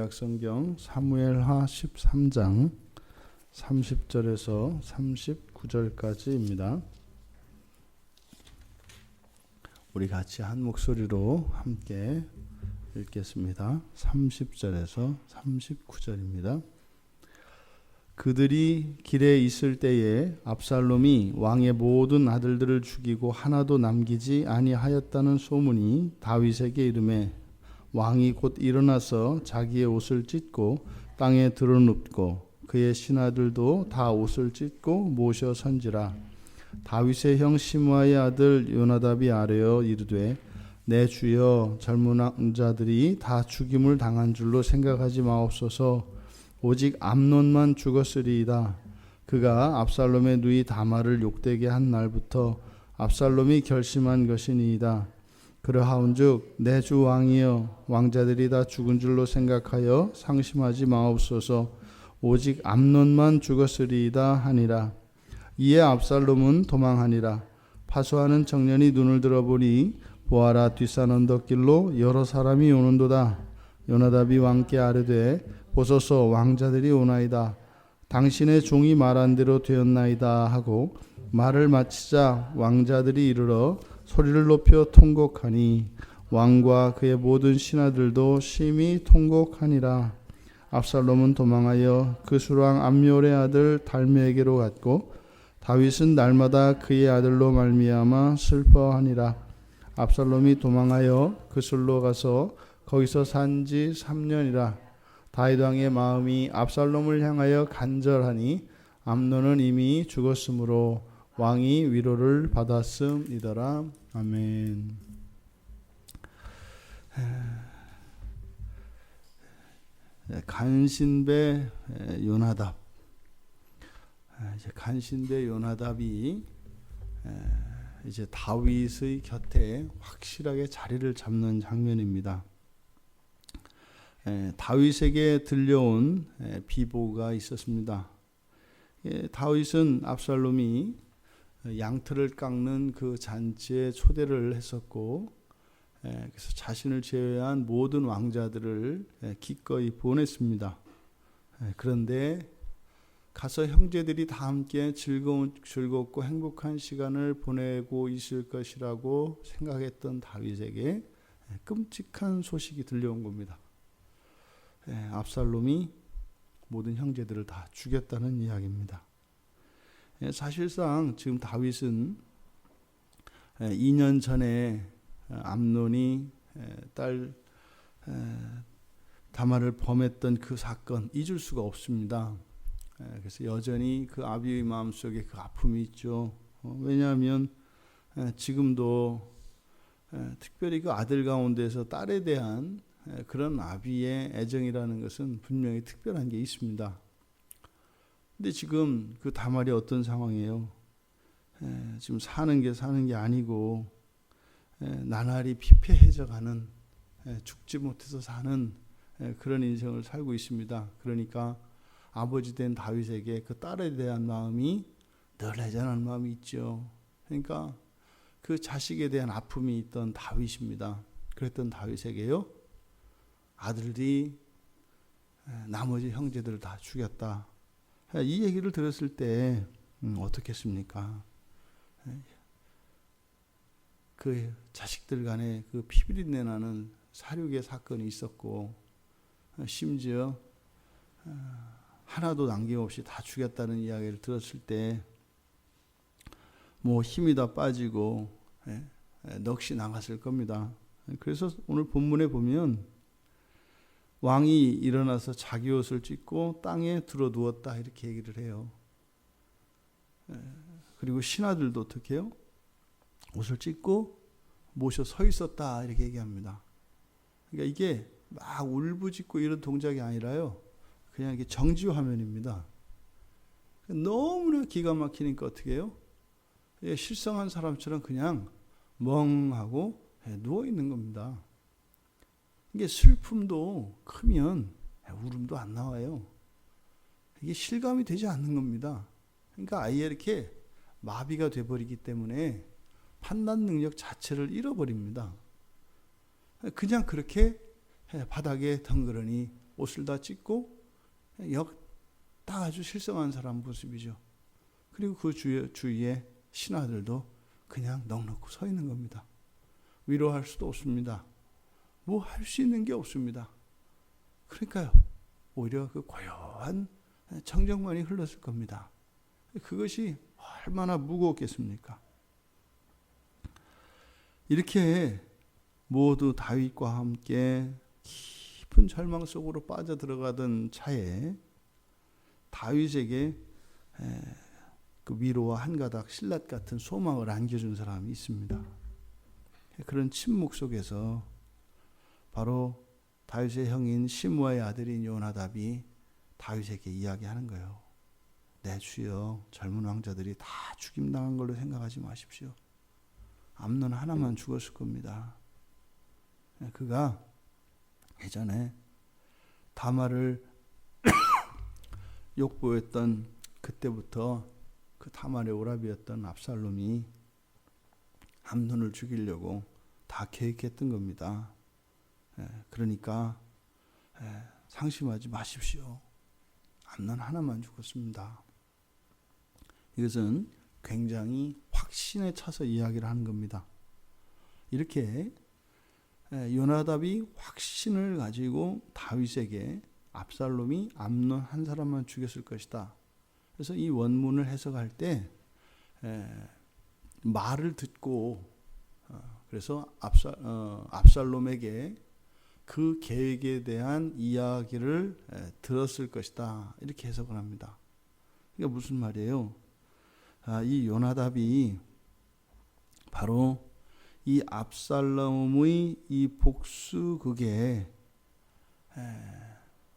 약성경 사무엘하 13장 30절에서 39절까지입니다. 우리 같이 한 목소리로 함께 읽겠습니다. 30절에서 39절입니다. 그들이 길에 있을 때에 압살롬이 왕의 모든 아들들을 죽이고 하나도 남기지 아니하였다는 소문이 다윗에게 이르매 왕이 곧 일어나서 자기의 옷을 찢고 땅에 드러눕고 그의 신하들도 다 옷을 찢고 모셔 선지라. 다윗의 형 시므아의 아들 요나답이 아뢰어 이르되 내 주여 젊은 왕자들이 다 죽임을 당한 줄로 생각하지 마옵소서. 오직 암논만 죽었으리이다. 그가 압살롬의 누이 다말을 욕되게 한 날부터 압살롬이 결심한 것이니이다. 그러하온즉 내 주 왕이여 왕자들이 다 죽은 줄로 생각하여 상심하지 마옵소서. 오직 암논만 죽었으리이다 하니라. 이에 압살롬은 도망하니라. 파수하는 청년이 눈을 들어보니 보아라 뒷산 언덕길로 여러 사람이 오는도다. 요나답이 왕께 아뢰되 보소서 왕자들이 오나이다. 당신의 종이 말한 대로 되었나이다 하고 말을 마치자 왕자들이 이르러 소리를 높여 통곡하니 왕과 그의 모든 신하들도 심히 통곡하니라. 압살롬은 도망하여 그 술왕 암뇰의 아들 달메에게로 갔고 다윗은 날마다 그의 아들로 말미암아 슬퍼하니라. 압살롬이 도망하여 그 술로 가서 거기서 산지 3년이라. 다윗 왕의 마음이 압살롬을 향하여 간절하니 암논은 이미 죽었으므로 왕이 위로를 받았음이더라. 아멘. 간신배 요나답. 이제 간신배 요나답이 이제 다윗의 곁에 확실하게 자리를 잡는 장면입니다. 다윗에게 들려온 비보가 있었습니다. 다윗은 압살롬이 양털을 깎는 그 잔치에 초대를 했었고, 그래서 자신을 제외한 모든 왕자들을 기꺼이 보냈습니다. 그런데 가서 형제들이 다 함께 즐겁고 행복한 시간을 보내고 있을 것이라고 생각했던 다윗에게 끔찍한 소식이 들려온 겁니다. 압살롬이 모든 형제들을 다 죽였다는 이야기입니다. 사실상 지금 다윗은 2년 전에 암논이 딸 다말을 범했던 그 사건 잊을 수가 없습니다. 그래서 여전히 그 아비의 마음속에 그 아픔이 있죠. 왜냐하면 지금도 특별히 그 아들 가운데서 딸에 대한 그런 아비의 애정이라는 것은 분명히 특별한 게 있습니다. 근데 지금 그 다말이 어떤 상황이에요? 지금 사는 게 아니고 나날이 피폐해져가는, 죽지 못해서 사는 그런 인생을 살고 있습니다. 그러니까 아버지 된 다윗에게 그 딸에 대한 마음이 늘 애잔한 마음이 있죠. 그러니까 그 자식에 대한 아픔이 있던 다윗입니다. 그랬던 다윗에게요, 아들이 나머지 형제들을 다 죽였다. 이 얘기를 들었을 때 어떻겠습니까? 그 자식들 간에 그 피비린내 나는 살육의 사건이 있었고, 심지어 하나도 남김없이 다 죽였다는 이야기를 들었을 때 뭐 힘이 다 빠지고 넋이 나갔을 겁니다. 그래서 오늘 본문에 보면 왕이 일어나서 자기 옷을 찢고 땅에 들어 누웠다 이렇게 얘기를 해요. 그리고 신하들도 어떻게 해요? 옷을 찢고 모셔 서 있었다 이렇게 얘기합니다. 그러니까 이게 막 울부짖고 이런 동작이 아니라요, 그냥 이게 정지 화면입니다. 너무나 기가 막히니까 어떻게 해요? 실성한 사람처럼 그냥 멍하고 누워 있는 겁니다. 이게 슬픔도 크면 울음도 안 나와요. 이게 실감이 되지 않는 겁니다. 그러니까 아예 이렇게 마비가 돼버리기 때문에 판단 능력 자체를 잃어버립니다. 그냥 그렇게 바닥에 덩그러니 옷을 다 찢고 딱 아주 실성한 사람 모습이죠. 그리고 그 주위에 신하들도 그냥 넉넉히 서 있는 겁니다. 위로할 수도 없습니다. 뭐 할 수 있는 게 없습니다. 그러니까요, 오히려 그 고요한 청정만이 흘렀을 겁니다. 그것이 얼마나 무거웠겠습니까? 이렇게 모두 다윗과 함께 깊은 절망 속으로 빠져들어가던 차에 다윗에게 그 위로와 한 가닥 실낫 같은 소망을 안겨준 사람이 있습니다. 그런 침묵 속에서 바로 다윗의 형인 시므아의 아들인 요나답이 다윗에게 이야기하는 거예요. 내 주여, 젊은 왕자들이 다 죽임당한 걸로 생각하지 마십시오. 암논 하나만 죽었을 겁니다. 그가 예전에 다말을 욕보였던 그때부터 그 다말의 오라비였던 압살롬이 암논을 죽이려고 다 계획했던 겁니다. 그러니까 상심하지 마십시오. 암논 하나만 죽었습니다. 이것은 굉장히 확신에 차서 이야기를 하는 겁니다. 이렇게 요나답이 확신을 가지고 다윗에게 압살롬이 암논 한 사람만 죽였을 것이다. 그래서 이 원문을 해석할 때 말을 듣고 그래서 압살롬에게 그 계획에 대한 이야기를 들었을 것이다. 이렇게 해석을 합니다. 그러니까 무슨 말이에요? 이 요나답이 바로 이 압살롬의 이 복수극에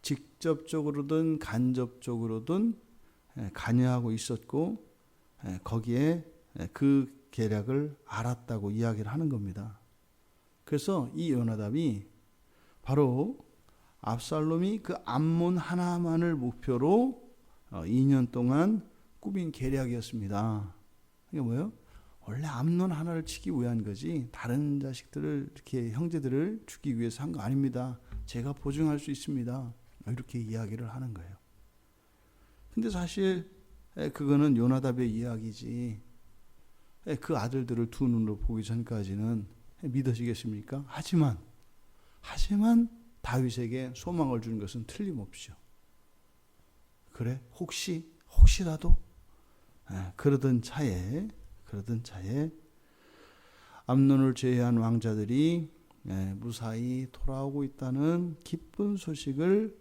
직접적으로든 간접적으로든 관여하고 있었고 거기에 그 계략을 알았다고 이야기를 하는 겁니다. 그래서 이 요나답이 바로 압살롬이 그 암몬 하나만을 목표로 2년 동안 꾸민 계략이었습니다. 이게 뭐예요? 원래 암논 하나를 치기 위한 거지 다른 자식들을 이렇게 형제들을 죽이기 위해서 한 거 아닙니다. 제가 보증할 수 있습니다. 이렇게 이야기를 하는 거예요. 근데 사실 그거는 요나답의 이야기지 그 아들들을 두 눈으로 보기 전까지는 믿어지겠습니까? 하지만 다윗에게 소망을 주는 것은 틀림없죠. 그래? 혹시라도 그러던 차에 암논을 제외한 왕자들이 무사히 돌아오고 있다는 기쁜 소식을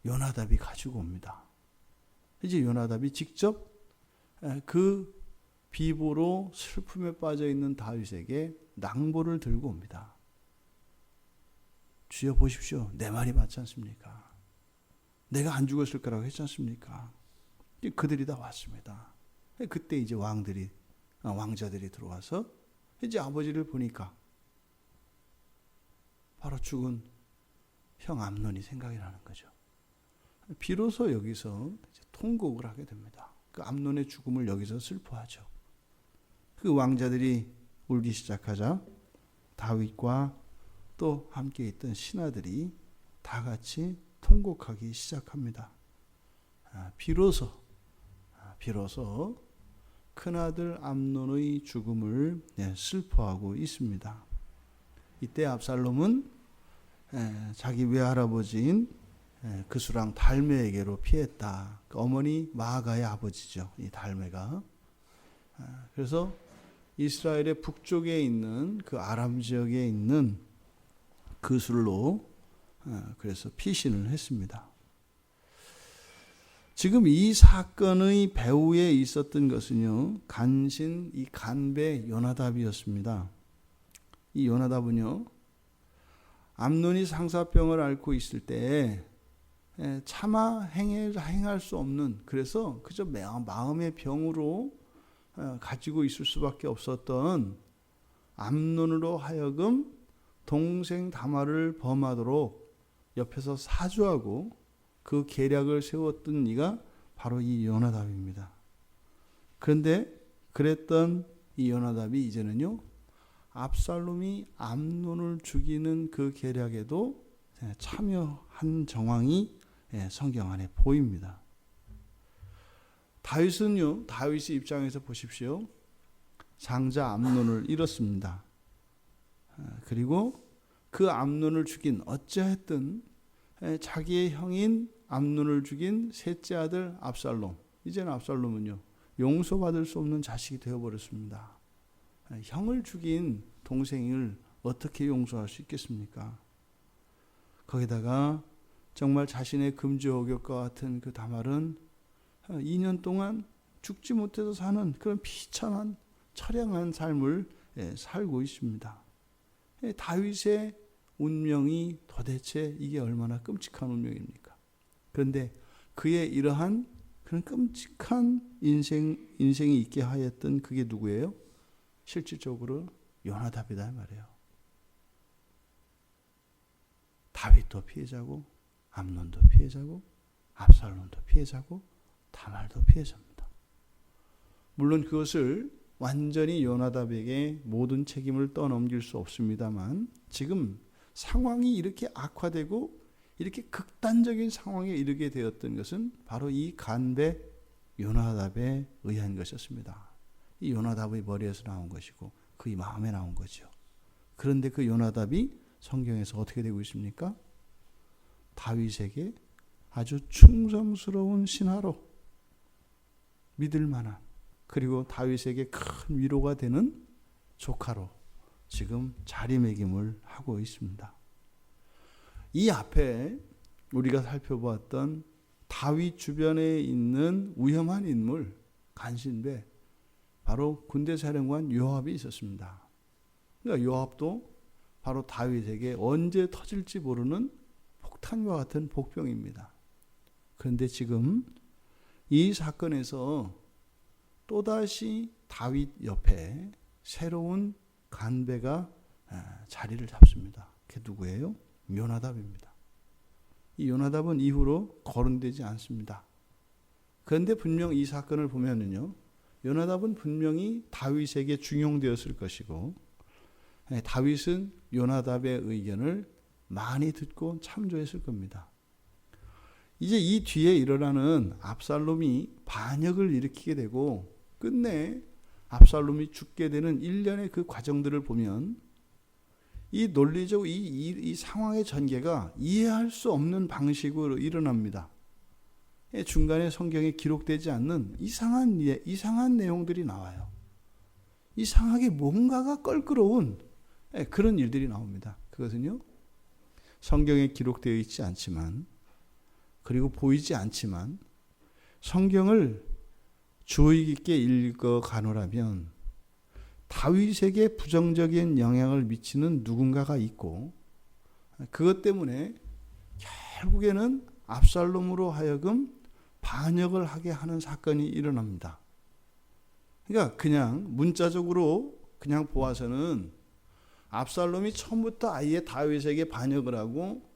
요나답이 가지고 옵니다. 이제 요나답이 직접 그 비보로 슬픔에 빠져 있는 다윗에게 낭보를 들고 옵니다. 주여 보십시오. 내 말이 맞지 않습니까? 내가 안 죽었을 거라고 했지 않습니까? 그들이 다 왔습니다. 그때 이제 왕자들이 들어와서 이제 아버지를 보니까 바로 죽은 형 암논이 생각이 나는 거죠. 비로소 여기서 이제 통곡을 하게 됩니다. 그 암논의 죽음을 여기서 슬퍼하죠. 그 왕자들이 울기 시작하자 다윗과 또 함께 있던 신하들이 다 같이 통곡하기 시작합니다. 비로소 큰아들 암논의 죽음을 슬퍼하고 있습니다. 이때 압살롬은 자기 외할아버지인 그수랑 달메에게로 피했다. 그 어머니 마아가의 아버지죠. 이 달메가. 그래서 이스라엘의 북쪽에 있는 그 아람 지역에 있는 그술로 그래서 피신을 했습니다. 지금 이 사건의 배후에 있었던 것은요, 간신 이 간배 요나답이었습니다. 이 요나답은요, 암논이 상사병을 앓고 있을 때 차마 행할 수 없는, 그래서 그저 마음의 병으로 가지고 있을 수밖에 없었던 암논으로 하여금 동생 다말을 범하도록 옆에서 사주하고 그 계략을 세웠던 이가 바로 이 요나답입니다. 그런데 그랬던 이 요나답이 이제는요, 압살롬이 암논을 죽이는 그 계략에도 참여한 정황이 성경 안에 보입니다. 다윗은요, 다윗의 입장에서 보십시오. 장자 암논을 잃었습니다. 그리고 그 암논을 죽인 어찌하였든 자기의 형인 암논을 죽인 셋째 아들 압살롬, 이제는 압살롬은요 용서받을 수 없는 자식이 되어버렸습니다. 형을 죽인 동생을 어떻게 용서할 수 있겠습니까? 거기다가 정말 자신의 금주옥역과 같은 그 다말은 2년 동안 죽지 못해서 사는 그런 비천한 처량한 삶을 살고 있습니다. 다윗의 운명이 도대체 이게 얼마나 끔찍한 운명입니까? 그런데 그의 이러한 그런 끔찍한 인생이 있게 하였던 그게 누구예요? 실질적으로 요나답이다 말이에요. 다윗도 피해자고 암논도 피해자고 압살롬도 피해자고 다말도 피해자입니다. 물론 그것을 완전히 요나답에게 모든 책임을 떠넘길 수 없습니다만 지금 상황이 이렇게 악화되고 이렇게 극단적인 상황에 이르게 되었던 것은 바로 이 간배 요나답에 의한 것이었습니다. 이 요나답의 머리에서 나온 것이고 그의 마음에 나온 거죠. 그런데 그 요나답이 성경에서 어떻게 되고 있습니까? 다윗에게 아주 충성스러운 신하로 믿을 만한, 그리고 다윗에게 큰 위로가 되는 조카로 지금 자리매김을 하고 있습니다. 이 앞에 우리가 살펴보았던 다윗 주변에 있는 위험한 인물, 간신배, 바로 군대 사령관 요압이 있었습니다. 그러니까 요압도 바로 다윗에게 언제 터질지 모르는 폭탄과 같은 복병입니다. 그런데 지금 이 사건에서 또다시 다윗 옆에 새로운 간배가 자리를 잡습니다. 그게 누구예요? 요나답입니다. 이 요나답은 이후로 거론되지 않습니다. 그런데 분명 이 사건을 보면은요, 요나답은 분명히 다윗에게 중용되었을 것이고 다윗은 요나답의 의견을 많이 듣고 참조했을 겁니다. 이제 이 뒤에 일어나는 압살롬이 반역을 일으키게 되고 끝내 압살롬이 죽게 되는 일련의 그 과정들을 보면 이 논리적 이 상황의 전개가 이해할 수 없는 방식으로 일어납니다. 중간에 성경에 기록되지 않는 이상한 내용들이 나와요. 이상하게 뭔가가 껄끄러운 그런 일들이 나옵니다. 그것은요, 성경에 기록되어 있지 않지만, 그리고 보이지 않지만 성경을 주의 깊게 읽어가노라면 다윗에게 부정적인 영향을 미치는 누군가가 있고, 그것 때문에 결국에는 압살롬으로 하여금 반역을 하게 하는 사건이 일어납니다. 그러니까 그냥 문자적으로 그냥 보아서는 압살롬이 처음부터 아예 다윗에게 반역을 하고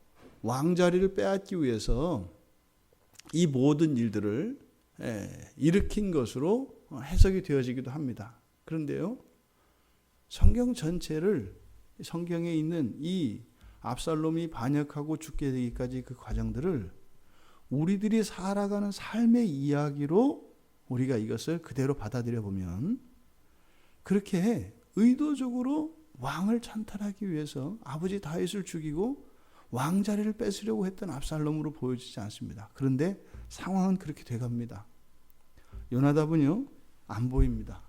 왕자리를 빼앗기 위해서 이 모든 일들을 일으킨 것으로 해석이 되어지기도 합니다. 그런데요, 성경 전체를, 성경에 있는 이 압살롬이 반역하고 죽게 되기까지 그 과정들을 우리들이 살아가는 삶의 이야기로 우리가 이것을 그대로 받아들여 보면, 그렇게 의도적으로 왕을 찬탈하기 위해서 아버지 다윗을 죽이고 왕자리를 뺏으려고 했던 압살롬으로 보여지지 않습니다. 그런데 상황은 그렇게 돼갑니다. 요나답은요, 안 보입니다.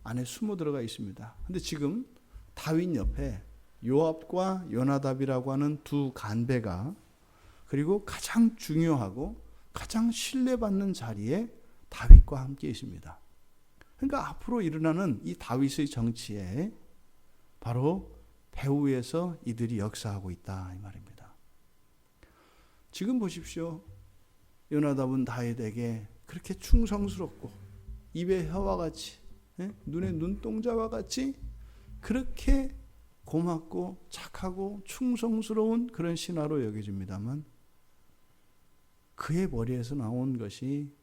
안에 숨어 들어가 있습니다. 근데 지금 다윗 옆에 요압과 요나답이라고 하는 두 간배가, 그리고 가장 중요하고 가장 신뢰받는 자리에 다윗과 함께 있습니다. 그러니까 앞으로 일어나는 이 다윗의 정치에 바로 배후에서 이들이 역사하고 있다, 이 말입니다. 지금 보십시오. 요나답은 다윗에게 그렇게 충성스럽고 입에 혀와 같이, 눈에 눈동자와 같이 그렇게 고맙고 착하고 충성스러운 그런 신하로 여겨집니다만, 그의 머리에서 나온 것이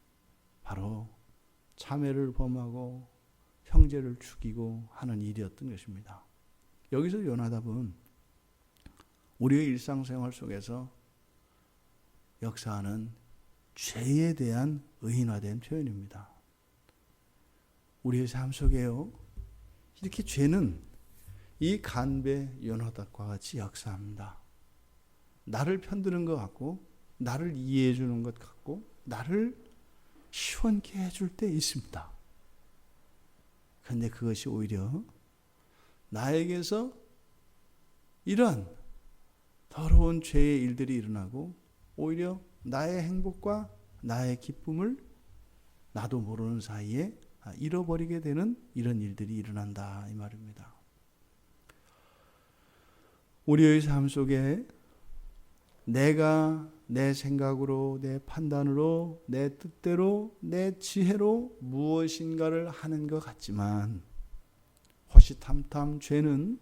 바로 자매를 범하고 형제를 죽이고 하는 일이었던 것입니다. 여기서 요나답은 우리의 일상생활 속에서 역사하는 죄에 대한 의인화된 표현입니다. 우리의 삶 속에요, 이렇게 죄는 이 간배 요나답과 같이 역사합니다. 나를 편드는 것 같고, 나를 이해해 주는 것 같고, 나를 시원케 해줄 때 있습니다. 그런데 그것이 오히려 나에게서 이런 더러운 죄의 일들이 일어나고, 오히려 나의 행복과 나의 기쁨을 나도 모르는 사이에 잃어버리게 되는 이런 일들이 일어난다, 이 말입니다. 우리의 삶 속에 내가 내 생각으로, 내 판단으로, 내 뜻대로, 내 지혜로 무엇인가를 하는 것 같지만, 호시탐탐 죄는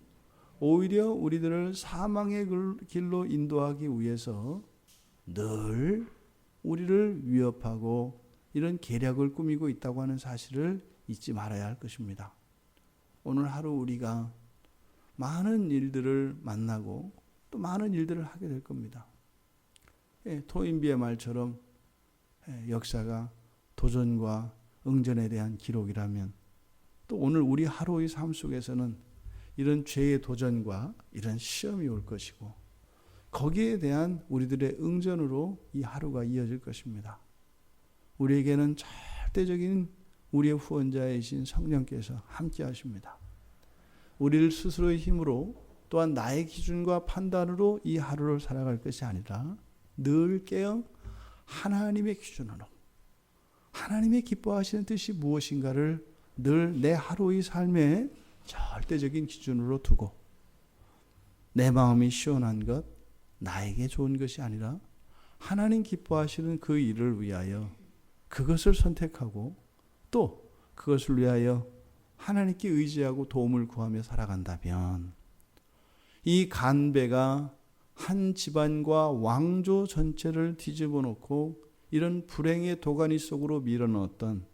오히려 우리들을 사망의 길로 인도하기 위해서 늘 우리를 위협하고 이런 계략을 꾸미고 있다고 하는 사실을 잊지 말아야 할 것입니다. 오늘 하루 우리가 많은 일들을 만나고 또 많은 일들을 하게 될 겁니다. 토인비의 말처럼 역사가 도전과 응전에 대한 기록이라면, 또 오늘 우리 하루의 삶 속에서는 이런 죄의 도전과 이런 시험이 올 것이고, 거기에 대한 우리들의 응전으로 이 하루가 이어질 것입니다. 우리에게는 절대적인 우리의 후원자이신 성령께서 함께 하십니다. 우리를 스스로의 힘으로, 또한 나의 기준과 판단으로 이 하루를 살아갈 것이 아니라 늘 깨어 하나님의 기준으로, 하나님의 기뻐하시는 뜻이 무엇인가를 늘 내 하루의 삶에 절대적인 기준으로 두고, 내 마음이 시원한 것, 나에게 좋은 것이 아니라 하나님 기뻐하시는 그 일을 위하여 그것을 선택하고, 또 그것을 위하여 하나님께 의지하고 도움을 구하며 살아간다면, 이 간배가 한 집안과 왕조 전체를 뒤집어 놓고 이런 불행의 도가니 속으로 밀어넣었던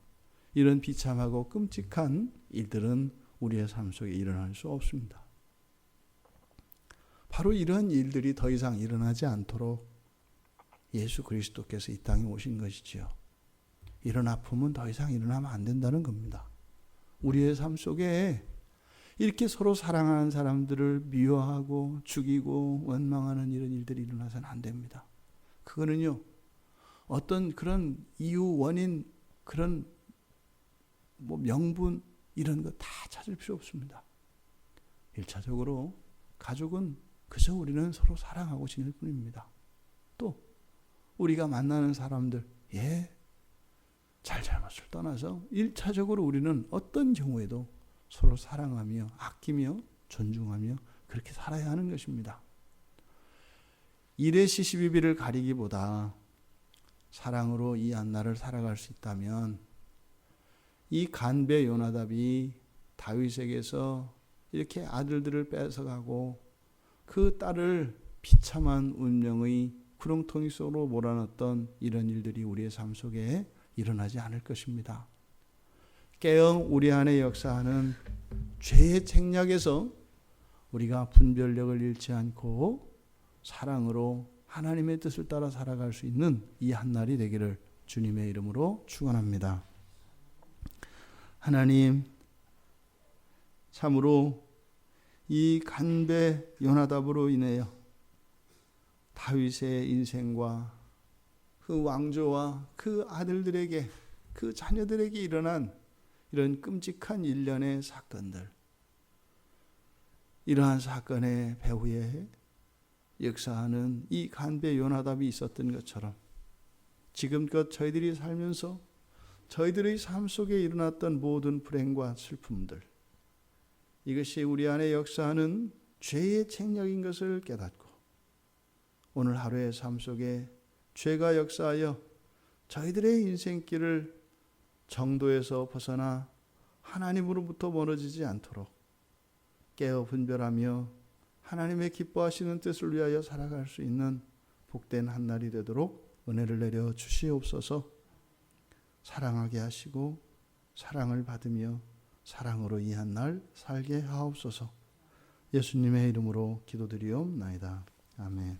이런 비참하고 끔찍한 일들은 우리의 삶 속에 일어날 수 없습니다. 바로 이런 일들이 더 이상 일어나지 않도록 예수 그리스도께서 이 땅에 오신 것이지요. 이런 아픔은 더 이상 일어나면 안 된다는 겁니다. 우리의 삶 속에 이렇게 서로 사랑하는 사람들을 미워하고 죽이고 원망하는 이런 일들이 일어나서는 안 됩니다. 그거는요, 어떤 그런 이유, 원인, 그런 명분 이런 거 다 찾을 필요 없습니다. 1차적으로 가족은 그저 우리는 서로 사랑하고 지낼 뿐입니다. 또 우리가 만나는 사람들, 잘잘못을 떠나서 1차적으로 우리는 어떤 경우에도 서로 사랑하며 아끼며 존중하며 그렇게 살아야 하는 것입니다. 일의 시시비비를 가리기보다 사랑으로 이 한날을 살아갈 수 있다면, 이 간배 요나답이 다윗에게서 이렇게 아들들을 뺏어가고 그 딸을 비참한 운명의 구렁텅이 속으로 몰아넣었던 이런 일들이 우리의 삶 속에 일어나지 않을 것입니다. 깨어 우리 안에 역사하는 죄의 책략에서 우리가 분별력을 잃지 않고 사랑으로 하나님의 뜻을 따라 살아갈 수 있는 이 한날이 되기를 주님의 이름으로 축원합니다. 하나님, 참으로 이 간배 요나답으로 인하여 다윗의 인생과 그 왕조와 그 아들들에게, 그 자녀들에게 일어난 이런 끔찍한 일련의 사건들, 이러한 사건의 배후에 역사하는 이 간배 요나답이 있었던 것처럼, 지금껏 저희들이 살면서 저희들의 삶 속에 일어났던 모든 불행과 슬픔들, 이것이 우리 안에 역사하는 죄의 책략인 것을 깨닫고, 오늘 하루의 삶 속에 죄가 역사하여 저희들의 인생길을 정도에서 벗어나 하나님으로부터 멀어지지 않도록 깨어 분별하며 하나님의 기뻐하시는 뜻을 위하여 살아갈 수 있는 복된 한날이 되도록 은혜를 내려 주시옵소서. 사랑하게 하시고 사랑을 받으며 사랑으로 이 한날 살게 하옵소서. 예수님의 이름으로 기도드리옵나이다. 아멘.